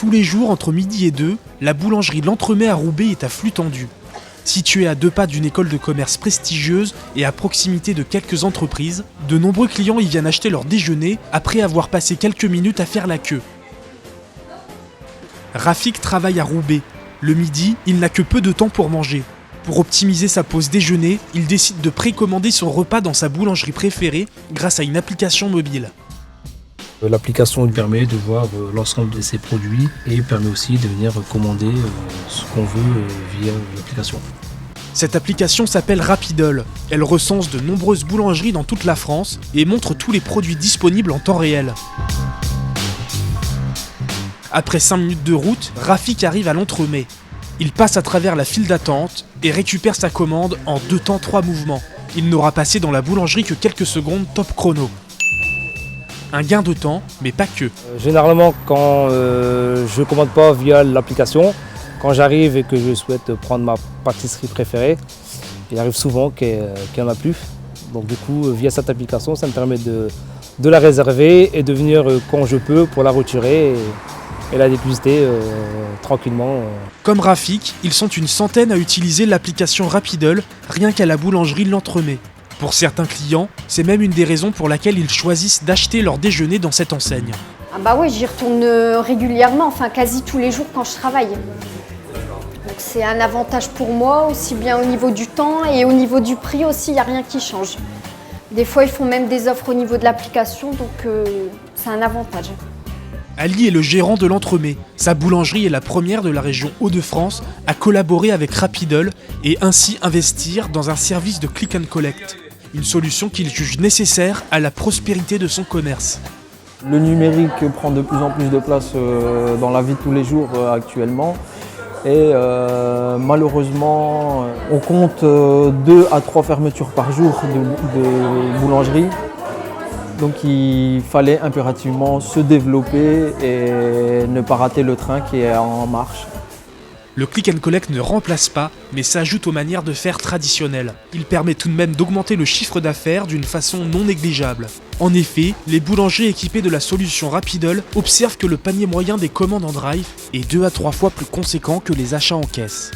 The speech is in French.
Tous les jours, entre midi et 2, la boulangerie L'Entremet à Roubaix est à flux tendu. Située à 2 pas d'une école de commerce prestigieuse et à proximité de quelques entreprises, de nombreux clients y viennent acheter leur déjeuner après avoir passé quelques minutes à faire la queue. Rafik travaille à Roubaix. Le midi, il n'a que peu de temps pour manger. Pour optimiser sa pause déjeuner, il décide de précommander son repas dans sa boulangerie préférée grâce à une application mobile. L'application permet de voir l'ensemble de ses produits et permet aussi de venir commander ce qu'on veut via l'application. Cette application s'appelle Rapidol. Elle recense de nombreuses boulangeries dans toute la France et montre tous les produits disponibles en temps réel. Après 5 minutes de route, Rafik arrive à L'Entremet. Il passe à travers la file d'attente et récupère sa commande en 2 temps 3 mouvements. Il n'aura passé dans la boulangerie que quelques secondes top chrono. Un gain de temps, mais pas que. Généralement, quand je ne commande pas via l'application, quand j'arrive et que je souhaite prendre ma pâtisserie préférée, il arrive souvent qu'il n'y en a plus. Donc du coup, via cette application, ça me permet de la réserver et de venir quand je peux pour la retirer et la déguster tranquillement. Comme Rafik, ils sont une centaine à utiliser l'application Rapidol rien qu'à la boulangerie L'Entremet. Pour certains clients, c'est même une des raisons pour laquelle ils choisissent d'acheter leur déjeuner dans cette enseigne. Ah bah oui, j'y retourne régulièrement, enfin quasi tous les jours quand je travaille. Donc c'est un avantage pour moi, aussi bien au niveau du temps et au niveau du prix aussi, il n'y a rien qui change. Des fois, ils font même des offres au niveau de l'application, donc c'est un avantage. Ali est le gérant de L'Entremet. Sa boulangerie est la première de la région Hauts-de-France à collaborer avec Rapidol et ainsi investir dans un service de click and collect. Une solution qu'il juge nécessaire à la prospérité de son commerce. Le numérique prend de plus en plus de place dans la vie de tous les jours actuellement. Et malheureusement, on compte 2 à 3 fermetures par jour de boulangeries. Donc il fallait impérativement se développer et ne pas rater le train qui est en marche. Le click and collect ne remplace pas, mais s'ajoute aux manières de faire traditionnelles. Il permet tout de même d'augmenter le chiffre d'affaires d'une façon non négligeable. En effet, les boulangers équipés de la solution Rapidol observent que le panier moyen des commandes en drive est 2 à 3 fois plus conséquent que les achats en caisse.